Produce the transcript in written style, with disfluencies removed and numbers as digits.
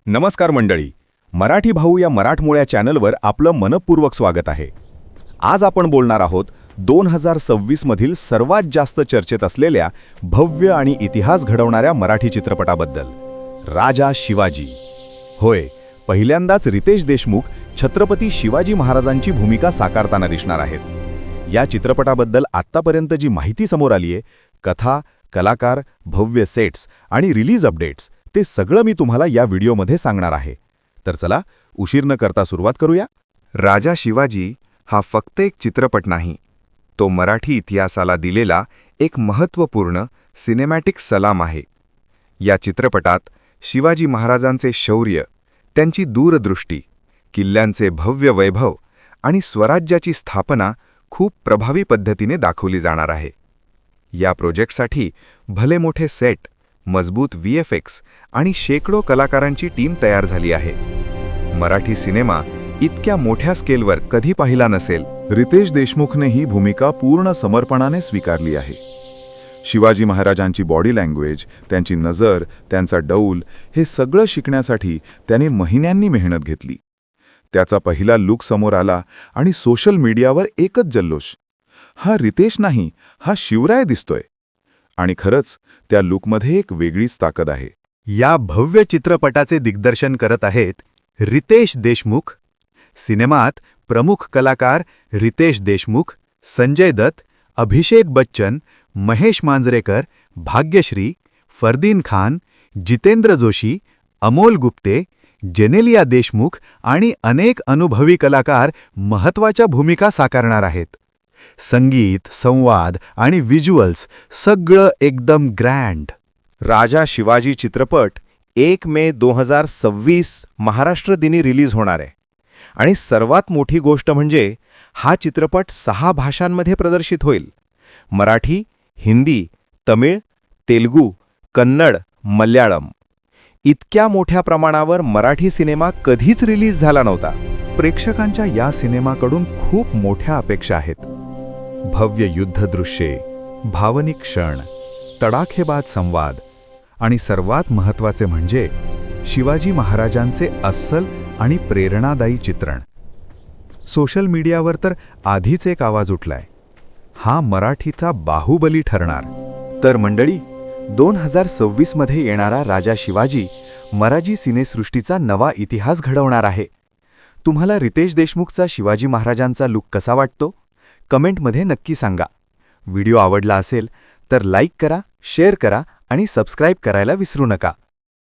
नमस्कार मंडळी. मराठी भाऊ या मराठमोळ्या चॅनलवर आपलं मनपूर्वक स्वागत आहे. आज आपण बोलणार आहोत 2026 मधील सर्वात जास्त चर्चेत असलेल्या भव्य आणि इतिहास घडवणाऱ्या मराठी चित्रपटाबद्दल, राजा शिवाजी. होय, पहिल्यांदाच रितेश देशमुख छत्रपती शिवाजी महाराजांची भूमिका साकारताना दिसणार आहेत. या चित्रपटाबद्दल आत्तापर्यंत जी माहिती समोर आली आहे, कथा, कलाकार, भव्य सेट्स आणि रिलीज अपडेट्स, ते सगळं मी तुम्हाला या व्हिडिओमध्ये सांगणार आहे. तर चला, उशीर न करता सुरुवात करूया. राजा शिवाजी हा फक्त एक चित्रपट नाही, तो मराठी इतिहासाला दिलेला एक महत्त्वपूर्ण सिनेमॅटिक सलाम आहे. या चित्रपटात शिवाजी महाराजांचे शौर्य, त्यांची दूरदृष्टी, किल्ल्यांचे भव्य वैभव आणि स्वराज्याची स्थापना खूप प्रभावी पद्धतीने दाखवली जाणार आहे. या प्रोजेक्टसाठी भले मोठे सेट, मजबूत VFX आणि शेकडो कलाकारांची टीम तयार झाली आहे. मराठी सिनेमा इतक्या मोठ्या स्केलवर कधी पाहिला नसेल. रितेश देशमुखने ही भूमिका पूर्ण समर्पणाने स्वीकारली आहे. शिवाजी महाराजांची बॉडी लँग्वेज, त्यांची नजर, त्यांचा डौल, हे सगळं शिकण्यासाठी त्याने महिन्यांनी मेहनत घेतली. त्याचा पहिला लुक समोर आला आणि सोशल मीडियावर एकच जल्लोष, हा रितेश नाही, हा शिवराय दिसतोय. आणि खरंच त्या लुकमध्ये एक वेगळीच ताकद आहे. या भव्य चित्रपटाचे दिग्दर्शन करत आहेत रितेश देशमुख. सिनेमात प्रमुख कलाकार रितेश देशमुख, संजय दत्त, अभिषेक बच्चन, महेश मांजरेकर, भाग्यश्री, फरदीन खान, जितेंद्र जोशी, अमोल गुप्ते, जेनेलिया देशमुख आणि अनेक अनुभवी कलाकार महत्त्वाच्या भूमिका साकारणार आहेत. संगीत, संवाद आणि व्हिज्युअल्स सगळं एकदम ग्रँड. राजा शिवाजी चित्रपट 1 मे 2026 महाराष्ट्र दिनी रिलीज होणार आहे. आणि सर्वात मोठी गोष्ट म्हणजे हा चित्रपट 6 भाषांमध्ये प्रदर्शित होईल. मराठी, हिंदी, तमिळ, तेलुगू, कन्नड, मल्याळम. इतक्या मोठ्या प्रमाणावर मराठी सिनेमा कधीच रिलीज झाला नव्हता. प्रेक्षकांच्या या सिनेमाकडून खूप मोठ्या अपेक्षा आहेत. भव्य युद्धदृश्ये, भावनिक क्षण, तडाखेबाज संवाद आणि सर्वात महत्त्वाचे म्हणजे शिवाजी महाराजांचे अस्सल आणि प्रेरणादायी चित्रण. सोशल मीडियावर तर आधीच एक आवाज उठलाय, हा मराठीचा बाहुबली ठरणार. तर मंडळी, 2026 मध्ये येणारा राजा शिवाजी मराठी सिनेसृष्टीचा नवा इतिहास घडवणार आहे. तुम्हाला रितेश देशमुखचा शिवाजी महाराजांचा लुक कसा वाटतो? कमेंटमध्ये नक्की सांगा. व्हिडिओ आवडला असेल तर लाईक करा, शेअर करा आणि सबस्क्राईब करायला विसरू नका.